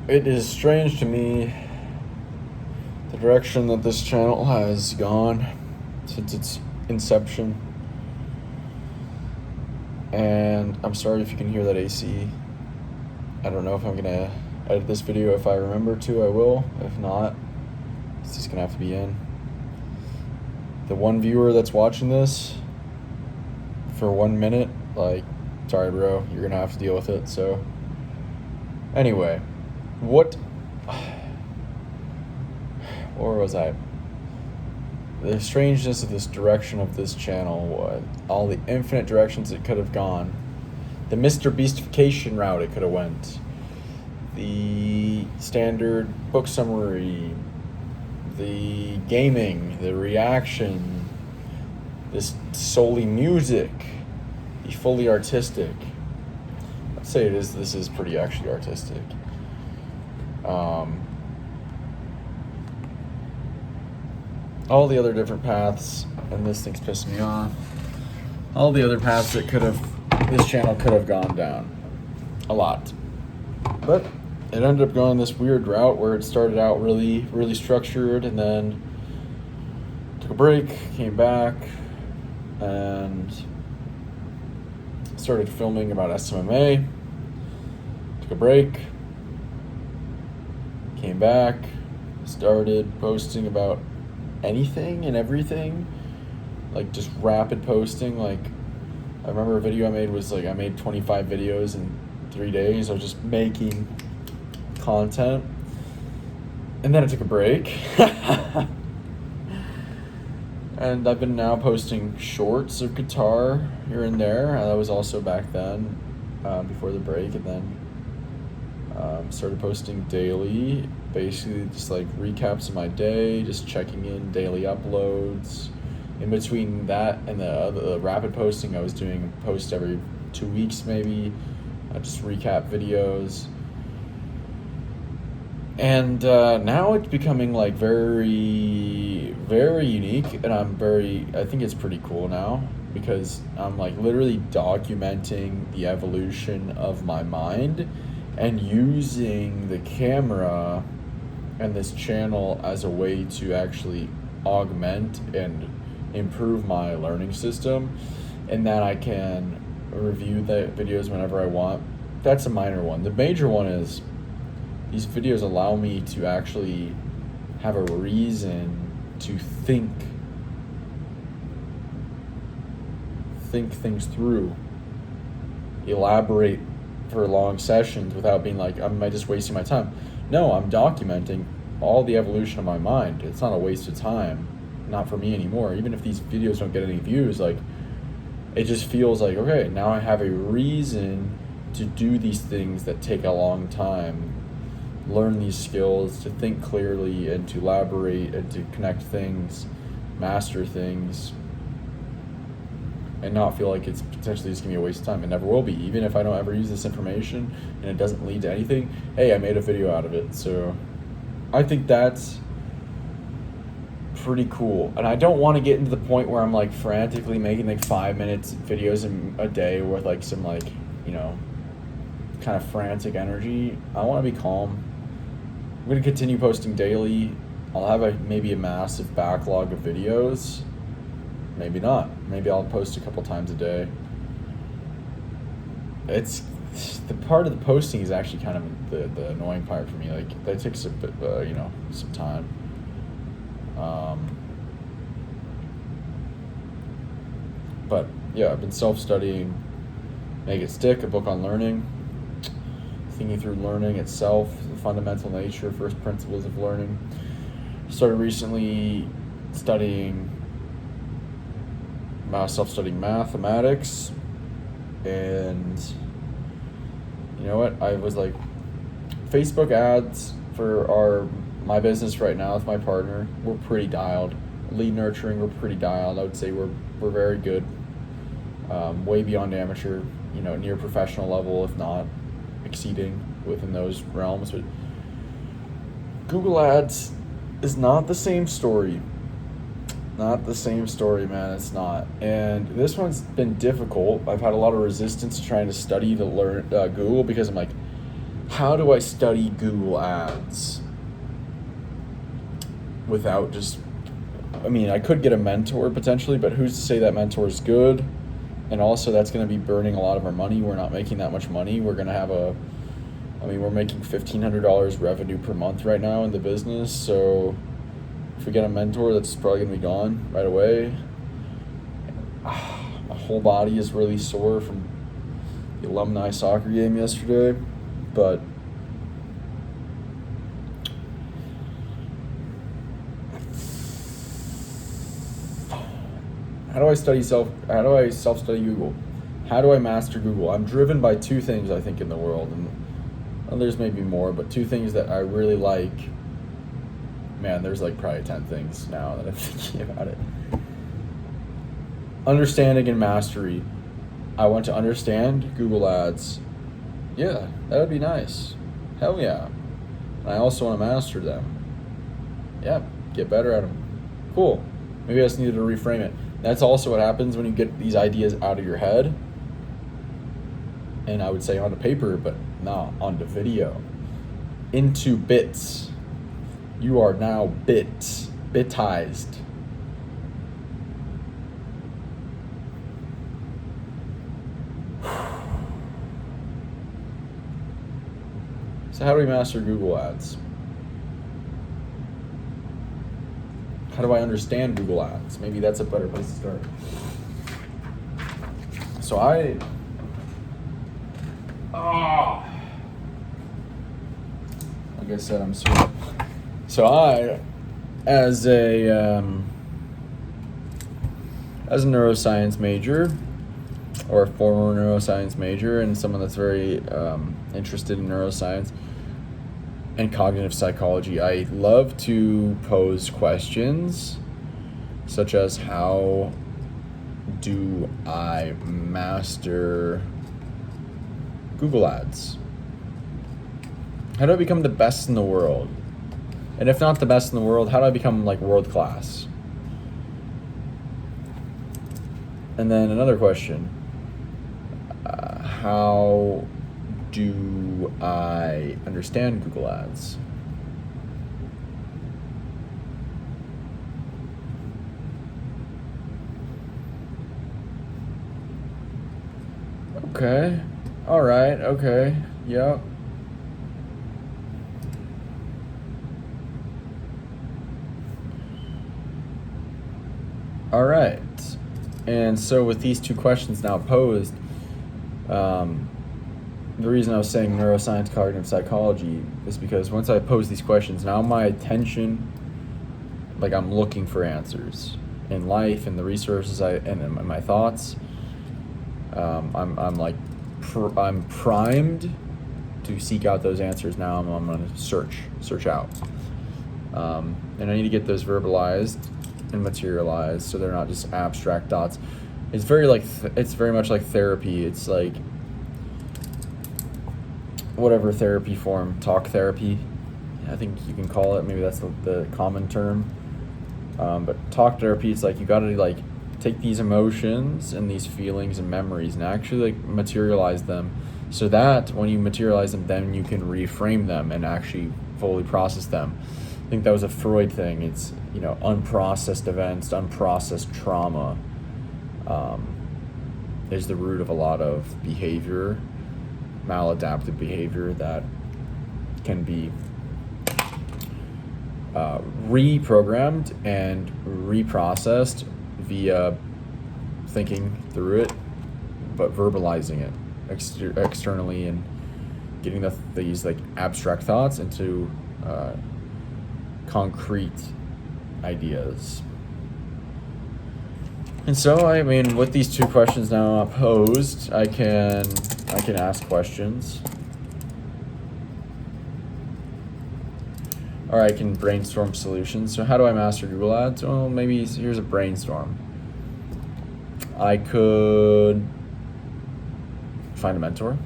It is strange to me the direction that this channel has gone since its inception. And I'm sorry if you can hear that AC. I don't know if I'm gonna edit this video. If I remember to, I will. If not, it's just gonna have to be in. The one viewer that's watching this for 1 minute, like, sorry bro, you're gonna have to deal with it. So anyway, where was I? The strangeness of this direction of this channel, was all the infinite directions it could have gone, the Mr. Beastification route it could have went, the standard book summary, the gaming, the reaction, this solely music, the fully artistic. I'd say this is pretty actually artistic. All the other different paths, and this thing's pissing me off. All the other paths that this channel could have gone down. A lot. But it ended up going this weird route where it started out really, really structured and then took a break, came back, and started filming about SMMA. Took a break, came back, started posting about anything and everything, like just rapid posting. Like, I remember a video I made was like, I made 25 videos in 3 days. I was just making content, and then I took a break. And I've been now posting shorts of guitar here and there. That was also back then, before the break, and then started posting daily, basically just like recaps of my day, just checking in daily uploads. In between that and the rapid posting, I was doing a post every 2 weeks maybe, just recap videos. And now it's becoming like very, very unique, and I think it's pretty cool now, because I'm like literally documenting the evolution of my mind and using the camera and this channel as a way to actually augment and improve my learning system, and that I can review the videos whenever I want. That's a minor one. The major one is these videos allow me to actually have a reason to think things through, elaborate for long sessions without being like, am I just wasting my time? No, I'm documenting all the evolution of my mind. It's not a waste of time, not for me anymore. Even if these videos don't get any views, like, it just feels like, okay, now I have a reason to do these things that take a long time, learn these skills, to think clearly and to elaborate and to connect things, master things, and not feel like it's potentially just gonna be a waste of time. It never will be. Even if I don't ever use this information and it doesn't lead to anything, hey, I made a video out of it. So I think that's pretty cool. And I don't want to get into the point where I'm like frantically making like 5 minutes videos a day with like some like, kind of frantic energy. I want to be calm. I'm going to continue posting daily. I'll have maybe a massive backlog of videos. Maybe not. Maybe I'll post a couple times a day. It's the part of the posting is actually kind of the annoying part for me. Like, that takes a bit, some time. But yeah, I've been self-studying Make It Stick, a book on learning, thinking through learning itself, the fundamental nature, first principles of learning. Started recently self-studying mathematics, and you know what? I was like, Facebook ads for my business right now with my partner, we're pretty dialed. Lead nurturing, we're pretty dialed. I would say we're very good, way beyond amateur, near professional level, if not exceeding within those realms. But Google Ads is not the same story. Not the same story, man. It's not. And this one's been difficult. I've had a lot of resistance trying to study to learn Google, because I'm like, how do I study Google Ads without just, I mean, I could get a mentor potentially, but who's to say that mentor is good? And also that's going to be burning a lot of our money. We're not making that much money. We're going to have we're making $1,500 revenue per month right now in the business. So if we get a mentor, that's probably going to be gone right away. My whole body is really sore from the alumni soccer game yesterday, but how do I self-study Google? How do I master Google? I'm driven by two things, I think, in the world, and there's maybe more, but two things that I really like. Man, there's like probably 10 things now that I'm thinking about it. Understanding and mastery. I want to understand Google Ads. Yeah, that would be nice. Hell yeah. And I also want to master them. Yeah, get better at them. Cool. Maybe I just needed to reframe it. That's also what happens when you get these ideas out of your head. And I would say onto paper, but not onto video. Into bits. You are now bitized. So how do we master Google Ads? How do I understand Google Ads? Maybe that's a better place to start. So like I said, I'm sore. So I, as a neuroscience major, or a former neuroscience major, and someone that's very interested in neuroscience and cognitive psychology, I love to pose questions such as, how do I master Google Ads? How do I become the best in the world? And if not the best in the world, how do I become like world class? And then another question, how do I understand Google Ads? Okay. All right. Okay. Yep. All right. And so with these two questions now posed, the reason I was saying neuroscience, cognitive psychology, is because once I pose these questions, now my attention, like I'm looking for answers in life and the resources and in my thoughts. I'm primed to seek out those answers now. I'm going to search out, and I need to get those verbalized and materialized so they're not just abstract thoughts. It's very much like therapy. It's like whatever therapy form, talk therapy, I think you can call it. Maybe that's the common term. But talk therapy, it's like you got to like take these emotions and these feelings and memories and actually like materialize them, so that when you materialize them, then you can reframe them and actually fully process them. I think that was a Freud thing. It's, unprocessed events, unprocessed trauma is the root of a lot of behavior, maladaptive behavior that can be reprogrammed and reprocessed via thinking through it, but verbalizing it externally and getting these like abstract thoughts into concrete ideas. And so, I mean, with these two questions now posed, I can ask questions, or I can brainstorm solutions. So how do I master Google Ads? Well, maybe here's a brainstorm. I could find a mentor.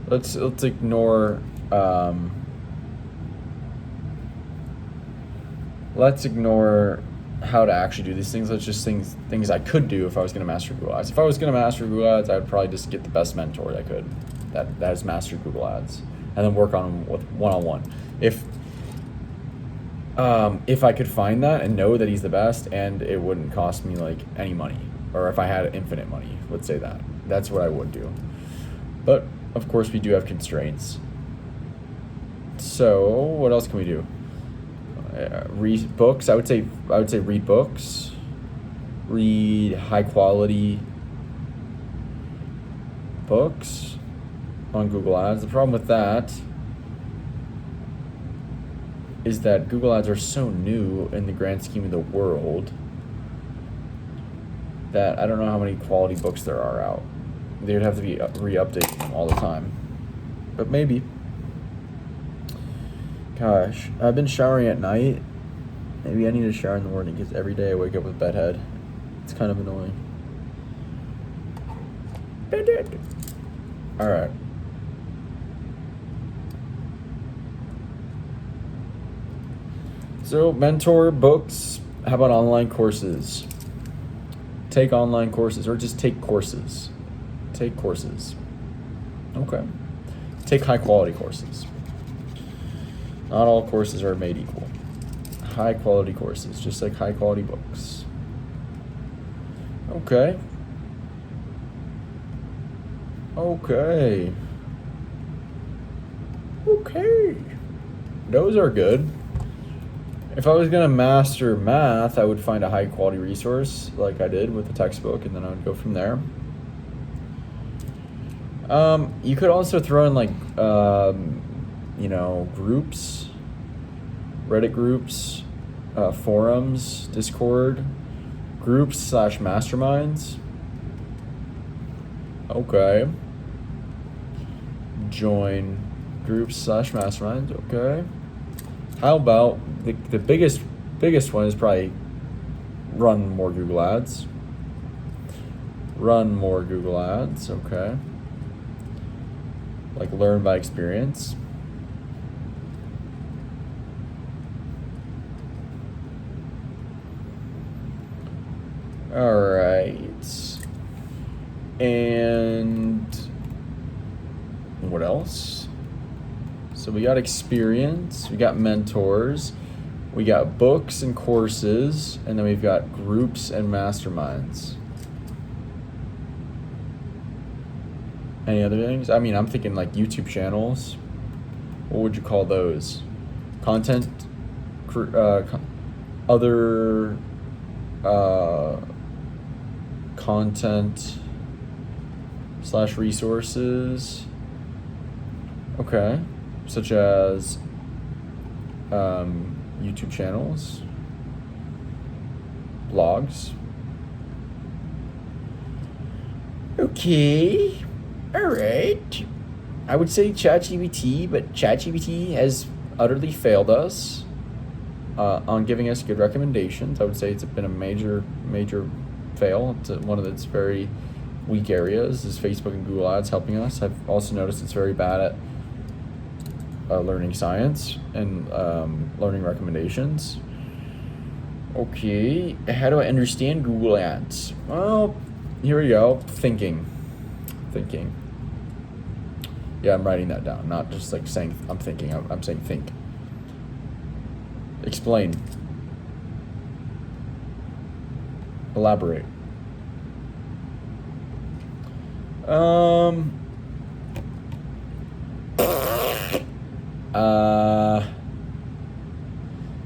Let's ignore how to actually do these things. Let's just things I could do if I was going to master Google Ads. If I was going to master Google Ads, I would probably just get the best mentor I could. that has mastered Google Ads, and then work on them with one-on-one. If I could find that and know that he's the best, and it wouldn't cost me like any money, or if I had infinite money, let's say that's what I would do. But of course, we do have constraints. So what else can we do? Read books. I would say read books. Read high quality books on Google Ads. The problem with that is that Google Ads are so new in the grand scheme of the world that I don't know how many quality books there are out. They would have to be re-updating them all the time. But maybe. Gosh, I've been showering at night. Maybe I need to shower in the morning because every day I wake up with bedhead. It's kind of annoying. Bedhead. All right. So, mentor, books. How about online courses? Take online courses, or just take courses. Take courses. Okay. Take high quality courses. Not all courses are made equal. High quality courses, just like high quality books. Okay. Okay. Okay. Those are good. If I was going to master math, I would find a high quality resource like I did with the textbook, and then I would go from there. You could also throw in like, groups, Reddit groups, forums, Discord, groups / masterminds. Okay. Join groups / masterminds. Okay. How about the biggest one is probably run more Google Ads. Run more Google Ads. Okay. Like learn by experience. All right. And what else? So we got experience, we got mentors, we got books and courses, and then we've got groups and masterminds. Any other things? I mean, I'm thinking like YouTube channels. What would you call those? Content, other content / resources. Okay. Such as YouTube channels, blogs. Okay. All right. I would say ChatGPT, but ChatGPT has utterly failed us on giving us good recommendations. I would say it's been a major fail. It's one of its very weak areas is Facebook and Google Ads helping us. I've also noticed it's very bad at learning science and learning recommendations. Okay, how do I understand Google Ads? Well, here we go. Thinking. Yeah, I'm writing that down, not just like saying I'm thinking. I'm saying think. Explain. Elaborate.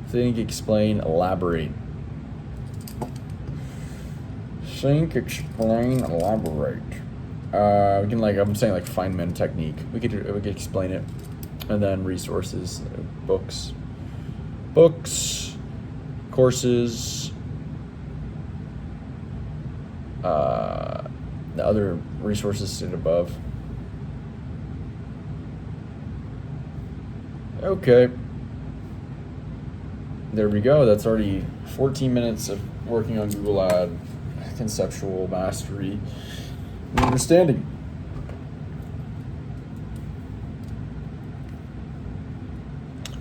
Think, explain, elaborate. Think, explain, elaborate. We can I'm saying Feynman technique. We could explain it, and then resources, books, courses, the other resources stated above. Okay. There we go. That's already 14 minutes of working on Google Ad conceptual mastery and understanding.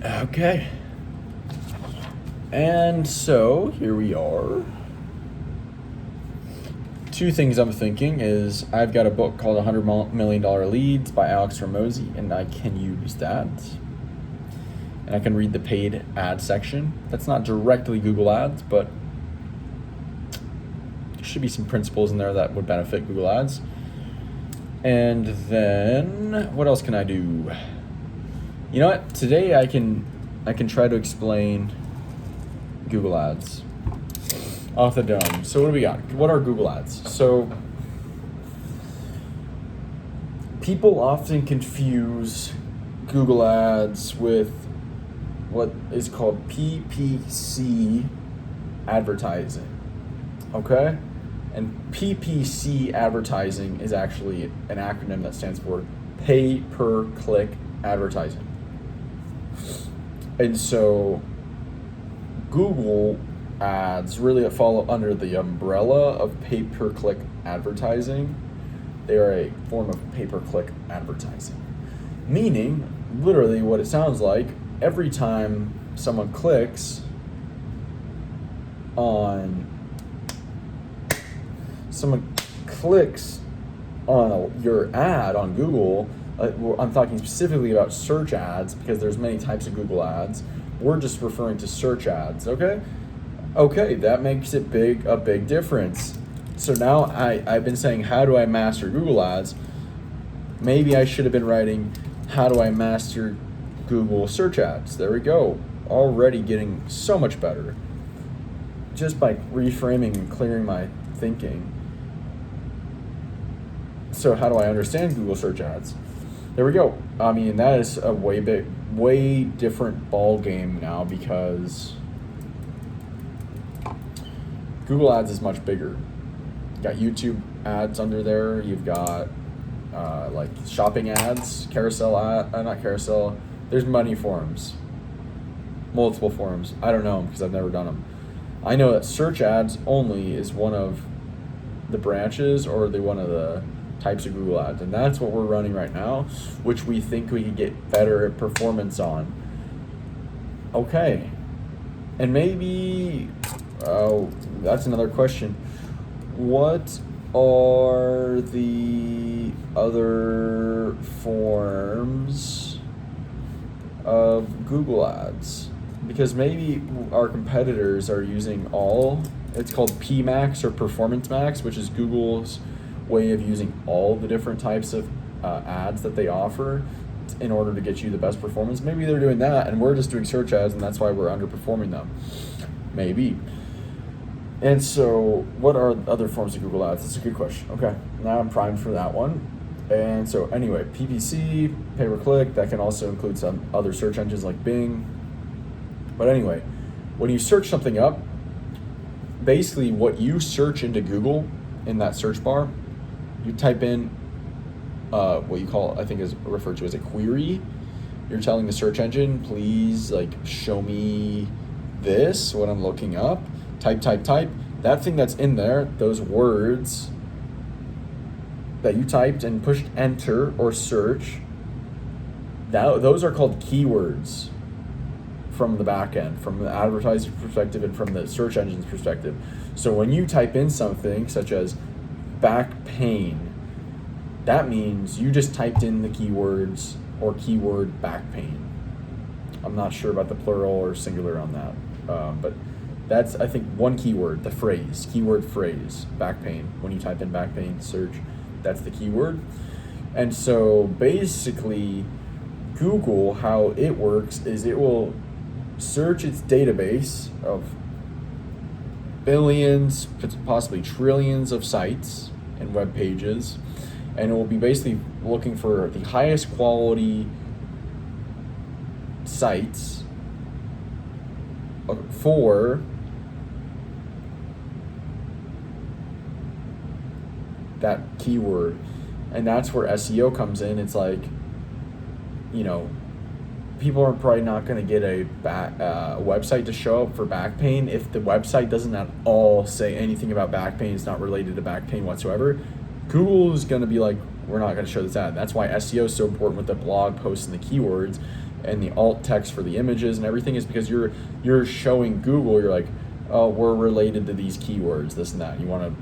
Okay. And so here we are. two things I'm thinking is I've got a book called $100 Million Leads by Alex Ramosi, and I can use that. And I can read the paid ad section. That's not directly Google Ads, but there should be some principles in there that would benefit Google Ads. And then what else can I do? You know what? Today I can try to explain Google Ads off the dome. So what do we got? What are Google Ads? So people often confuse Google Ads with what is called PPC advertising. Okay? And PPC advertising is actually an acronym that stands for pay per click advertising. And so Google Ads really fall under the umbrella of pay per click advertising. They are a form of pay per click advertising. Meaning, literally what it sounds like, every time someone clicks on your ad on Google, I'm talking specifically about search ads because there's many types of Google Ads. We're just referring to search ads, okay? Okay, that makes it a big difference. So now I've been saying, how do I master Google Ads? Maybe I should have been writing, how do I master Google search ads? There we go. Already getting so much better just by reframing and clearing my thinking. So how do I understand Google search ads? There we go. I mean, that is a way different ball game now because Google Ads is much bigger. You got YouTube ads under there. You've got like shopping ads, not carousel. There's money forms, multiple forms. I don't know them because I've never done them. I know that search ads only is one of the branches or one of the types of Google Ads, and that's what we're running right now, which we think we could get better at performance on. Okay, and maybe that's another question. What are the other forms of Google Ads? Because maybe our competitors are using it's called PMax or Performance Max, which is Google's way of using all the different types of ads that they offer in order to get you the best performance. Maybe they're doing that and we're just doing search ads and that's why we're underperforming them. Maybe. And so what are other forms of Google Ads? That's a good question. Okay, now I'm primed for that one. And so anyway, PPC, pay-per-click, that can also include some other search engines like Bing. But anyway, when you search something up, basically what you search into Google in that search bar, you type in what you call, I think is referred to as a query. You're telling the search engine, please show me this, what I'm looking up. Type. That thing that's in there, those words that you typed and pushed enter or search, those are called keywords from the back end, from the advertiser's perspective and from the search engine's perspective. So when you type in something such as back pain, that means you just typed in the keywords or keyword back pain. I'm not sure about the plural or singular on that, but that's, I think, one keyword, the phrase, keyword phrase, back pain. When you type in back pain, search, that's the keyword. And so basically, Google, how it works is it will search its database of billions, possibly trillions of sites and web pages, and it will be basically looking for the highest quality sites for that keyword. And that's where SEO comes in. It's like, people are probably not going to get a website to show up for back pain if the website doesn't at all say anything about back pain. It's not related to back pain whatsoever. Google is going to be like, we're not going to show this ad. That's why SEO is so important with the blog posts and the keywords and the alt text for the images and everything, is because you're showing Google, you're like, oh, we're related to these keywords, this and that. You want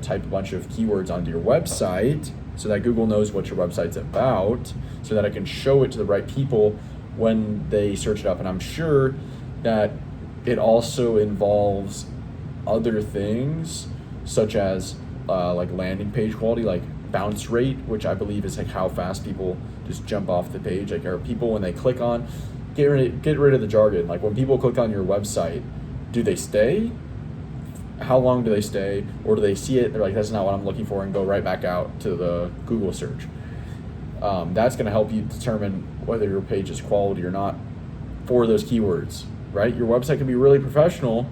type a bunch of keywords onto your website so that Google knows what your website's about, so that I can show it to the right people when they search it up. And I'm sure that it also involves other things such as like landing page quality, like bounce rate, which I believe is like how fast people just jump off the page. Like, are people, when they click on, get rid of the jargon. Like, when people click on your website, do they stay? How long do they stay? Or do they see it, they're like, that's not what I'm looking for, and go right back out to the Google search? That's going to help you determine whether your page is quality or not for those keywords, right? Your website can be really professional,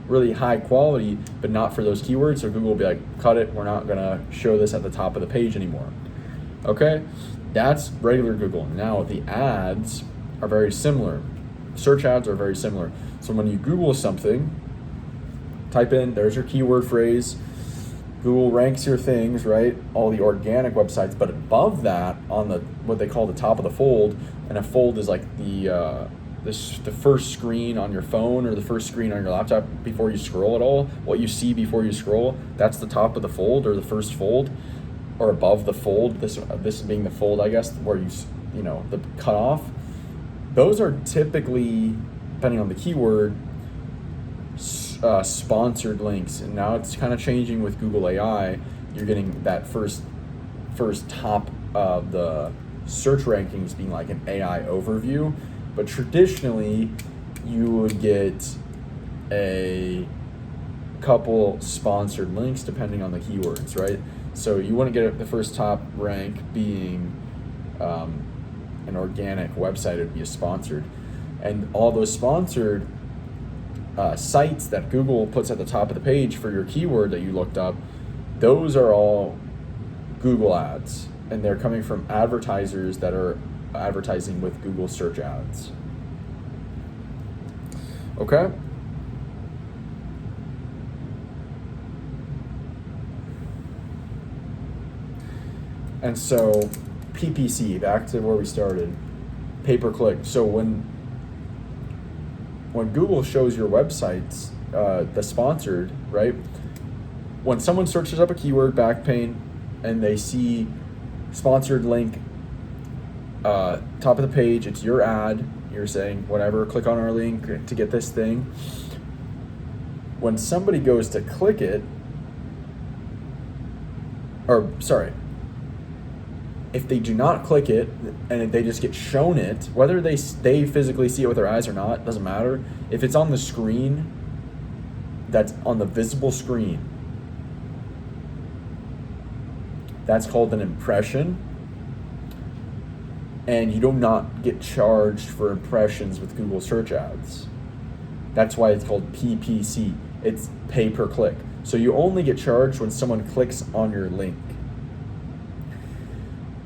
really high quality, but not for those keywords. So Google will be like, cut it, we're not going to show this at the top of the page anymore. Okay? That's regular Google. Now, the ads are very similar. Search ads are very similar. So when you Google something, type in, there's your keyword phrase, Google ranks your things, right? All the organic websites, but above that, on the what they call the top of the fold, and a fold is like the first screen on your phone or the first screen on your laptop before you scroll at all. What you see before you scroll, that's the top of the fold, or the first fold, or above the fold. This being the fold, I guess, where the cutoff. Those are typically, depending on the keyword, sponsored links. And now it's kind of changing with Google AI. You're getting that first top of the search rankings being like an AI overview, but traditionally you would get a couple sponsored links depending on the keywords, right? So you wouldn't get the first top rank being an organic website. It would be a sponsored, and all those sponsored sites that Google puts at the top of the page for your keyword that you looked up, those are all Google ads, and they're coming from advertisers that are advertising with Google search ads. Okay? And so PPC, back to where we started, pay-per-click. So when Google shows your websites, the sponsored, right? When someone searches up a keyword, back pain, and they see sponsored link, top of the page, it's your ad, you're saying, whatever, click on our link to get this thing. When somebody goes to click it, if they do not click it and they just get shown it, whether they physically see it with their eyes or not, doesn't matter. If it's on the screen, that's on the visible screen, that's called an impression. And you do not get charged for impressions with Google search ads. That's why it's called PPC. It's pay per click. So you only get charged when someone clicks on your link.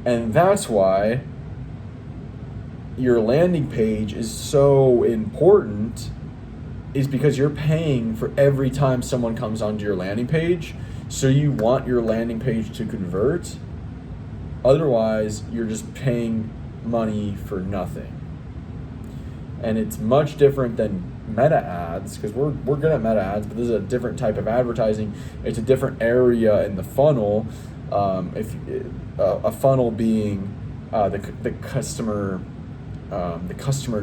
And that's why your landing page is so important, is because you're paying for every time someone comes onto your landing page. So you want your landing page to convert. Otherwise, you're just paying money for nothing. And it's much different than meta ads, because we're good at meta ads, but this is a different type of advertising. It's a different area in the funnel. A funnel being the customer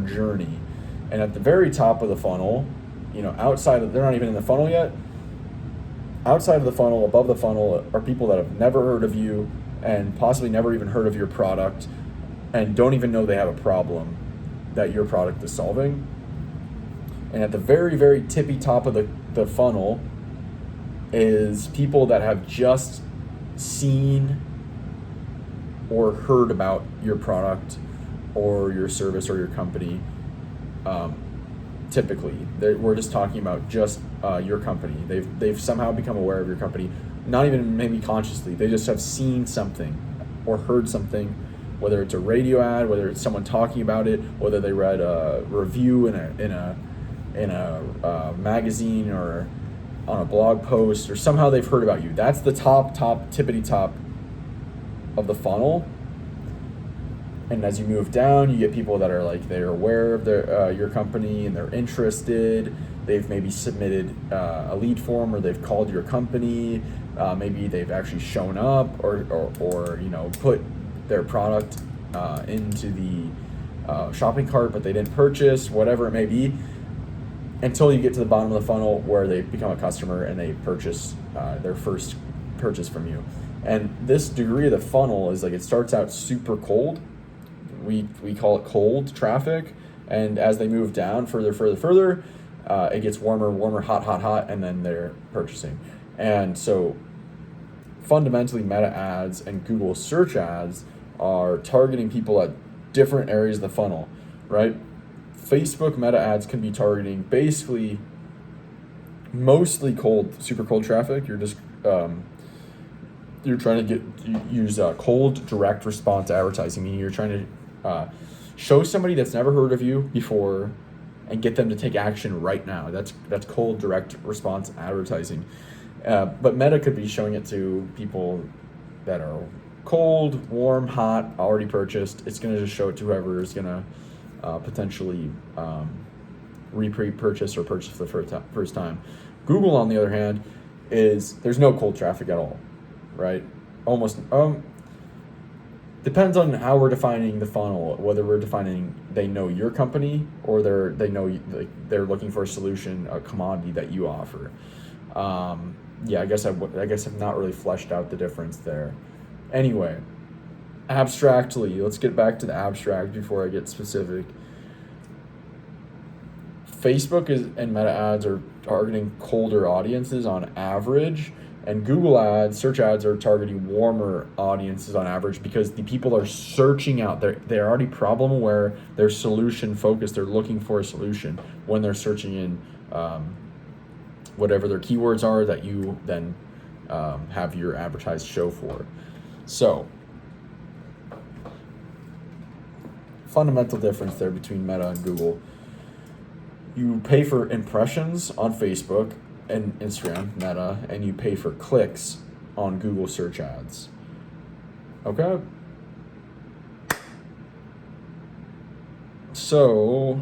journey, and at the very top of the funnel, they're not even in the funnel yet. Outside of the funnel, above the funnel, are people that have never heard of you and possibly never even heard of your product, and don't even know they have a problem that your product is solving. And at the very, very tippy top of the funnel is people that have just seen or heard about your product or your service or your company. Typically, we're just talking about just your company. They've somehow become aware of your company, not even maybe consciously. They just have seen something or heard something, whether it's a radio ad, whether it's someone talking about it, whether they read a review in a magazine or on a blog post, or somehow they've heard about you. That's the top tippity top of the funnel. And as you move down, you get people that are like, they're aware of your company and they're interested, they've maybe submitted a lead form, or they've called your company. Maybe they've actually shown up, or you know, put their product into the shopping cart, but they didn't purchase, whatever it may be, until you get to the bottom of the funnel where they become a customer and they purchase their first purchase from you. And this degree of the funnel is like, it starts out super cold. We call it cold traffic, and as they move down further, it gets warmer, hot, and then they're purchasing. And so fundamentally, Meta ads and Google search ads are targeting people at different areas of the funnel, right? Facebook Meta ads can be targeting basically mostly super cold traffic. You're just you're trying to use cold direct response advertising, meaning you're trying to show somebody that's never heard of you before and get them to take action right now. That's cold direct response advertising. But Meta could be showing it to people that are cold, warm, hot, already purchased. It's going to just show it to whoever is going to potentially repurchase or purchase for the first time. Google, on the other hand, there's no cold traffic at all, right? Almost depends on how we're defining the funnel, whether we're defining they know your company, or they're looking for a solution, a commodity that you offer. I guess I've not really fleshed out the difference there. Anyway, abstractly, let's get back to the abstract before I get specific. Facebook and Meta ads are targeting colder audiences on average, and Google ads, search ads, are targeting warmer audiences on average, because the people are searching out. They're already problem aware. They're solution focused. They're looking for a solution when they're searching in whatever their keywords are that you then have your advertised show for. So, fundamental difference there between Meta and Google. You pay for impressions on Facebook and Instagram, Meta, and you pay for clicks on Google search ads. Okay? So,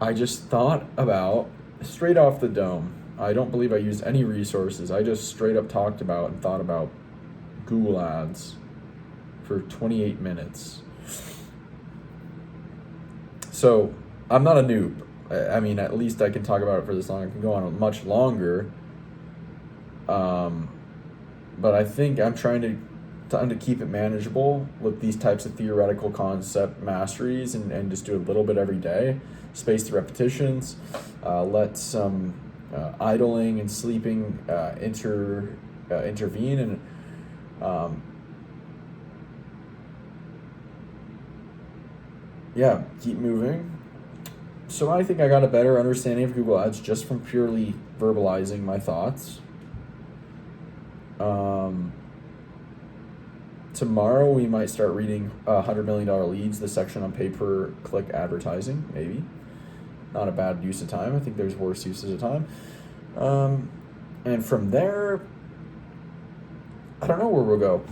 I just thought about, straight off the dome, I don't believe I used any resources. I just straight up talked about and thought about Google ads for 28 minutes. So, I'm not a noob. I mean, at least I can talk about it for this long. I can go on much longer. But I think I'm trying to keep it manageable with these types of theoretical concept masteries, and just do a little bit every day. Space the repetitions. Let some idling and sleeping intervene, and keep moving. So I think I got a better understanding of Google Ads just from purely verbalizing my thoughts. Tomorrow we might start reading $100 Million Leads, the section on pay-per-click advertising, maybe. Not a bad use of time. I think there's worse uses of time. And from there, I don't know where we'll go.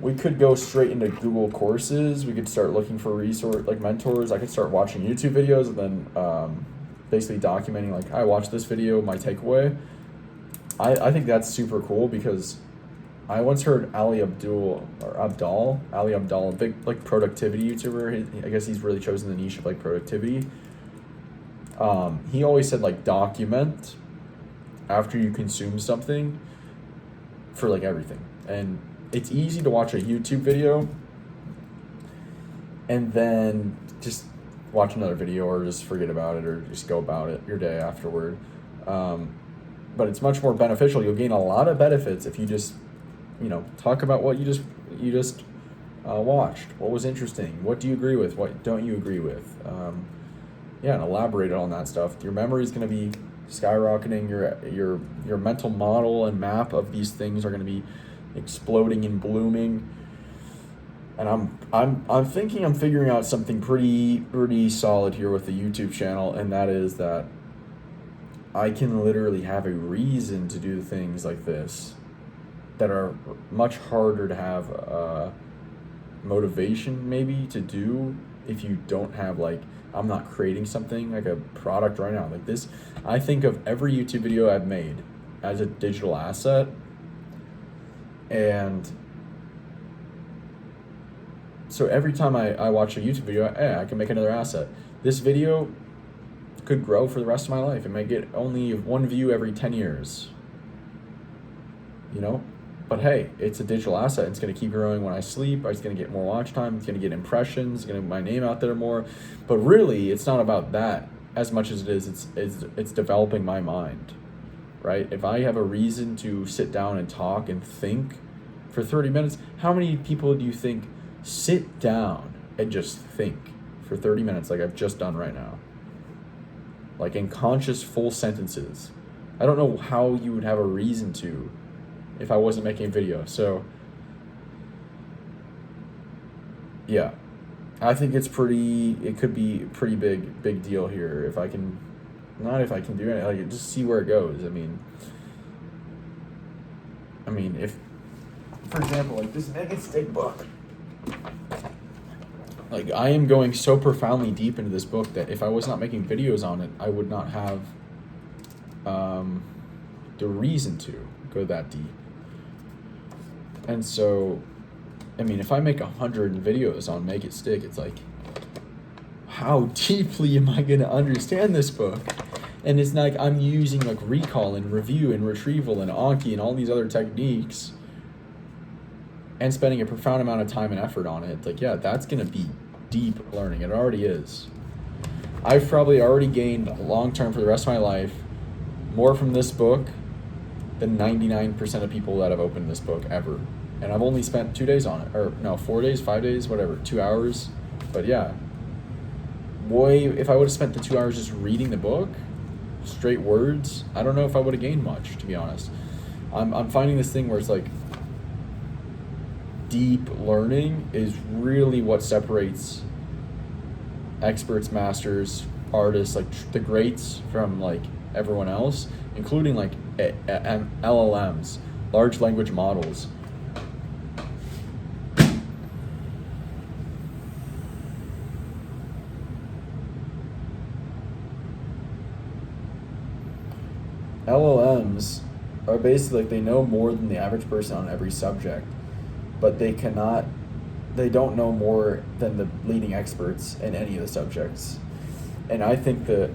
We could go straight into Google courses. We could start looking for mentors. I could start watching YouTube videos and then basically documenting, like, I watched this video, my takeaway. I think that's super cool, because I once heard Ali Abdaal, a big like productivity YouTuber. I guess he's really chosen the niche of like productivity. He always said, like, document after you consume something for like everything. And it's easy to watch a YouTube video and then just watch another video, or just forget about it, or just go about it your day afterward. But it's much more beneficial. You'll gain a lot of benefits if you just, talk about what you just watched. What was interesting? What do you agree with? What don't you agree with? And elaborate on that stuff. Your memory is going to be skyrocketing. Your mental model and map of these things are going to be exploding and blooming. And I'm thinking I'm figuring out something pretty solid here with the YouTube channel, and that is that I can literally have a reason to do things like this that are much harder to have motivation maybe to do if you don't have like, I'm not creating something like a product right now. Like this, I think of every YouTube video I've made as a digital asset, and so every time I watch a YouTube video, I can make another asset. This video could grow for the rest of my life. It may get only one view every 10 years, but hey, it's a digital asset. It's going to keep growing when I sleep. It's going to get more watch time. It's going to get impressions. It's going to get my name out there more. But really, it's not about that as much as it is. It's developing my mind, right? If I have a reason to sit down and talk and think for 30 minutes, how many people do you think sit down and just think for 30 minutes like I've just done right now? Like in conscious full sentences. I don't know how you would have a reason to if I wasn't making a video. So yeah, I think it could be a pretty big deal here if I can do it, like just see where it goes. I mean if, for example, like this Make It Stick book, like I am going so profoundly deep into this book that if I was not making videos on it, I would not have the reason to go that deep. And so, if I make 100 videos on Make It Stick, it's like, how deeply am I going to understand this book? And it's like I'm using like recall and review and retrieval and Anki and all these other techniques and spending a profound amount of time and effort on it. It's like, yeah, that's going to be deep learning. It already is. I've probably already gained long-term for the rest of my life more from this book than 99% of people that have opened this book ever. And I've only spent 2 days on it, or no, 4 days, 5 days, whatever, 2 hours. But yeah, boy, if I would have spent the 2 hours just reading the book, straight words, I don't know if I would have gained much, to be honest. I'm finding this thing where it's like deep learning is really what separates experts, masters, artists, like the greats from like everyone else, including like LLMs, large language models. LLMs are basically like they know more than the average person on every subject, but they don't know more than the leading experts in any of the subjects. And I think the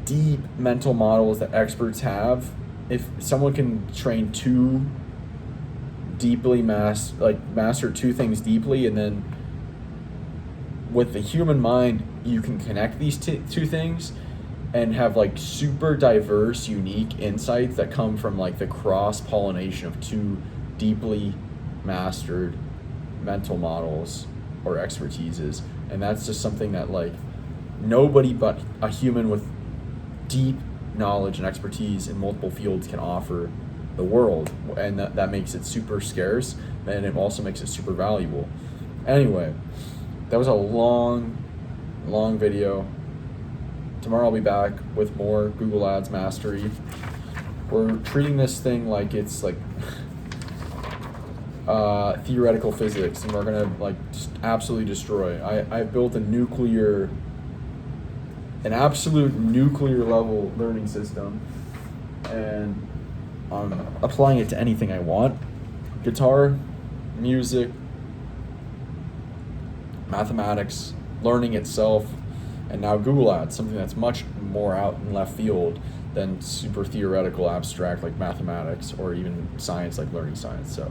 deep mental models that experts have, if someone can train master two things deeply, and then with the human mind, you can connect these two things and have like super diverse, unique insights that come from like the cross-pollination of two deeply mastered mental models or expertises. And that's just something that like nobody but a human with deep knowledge and expertise in multiple fields can offer the world. And that makes it super scarce, and it also makes it super valuable. Anyway, that was a long video. Tomorrow I'll be back with more Google Ads mastery. We're treating this thing like it's like theoretical physics, and we're gonna like just absolutely destroy. I've built an absolute nuclear level learning system, and I'm applying it to anything I want. Guitar, music, mathematics, learning itself, and now Google Ads, something that's much more out in left field than super theoretical, abstract like mathematics, or even science like learning science. So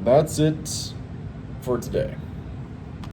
that's it for today.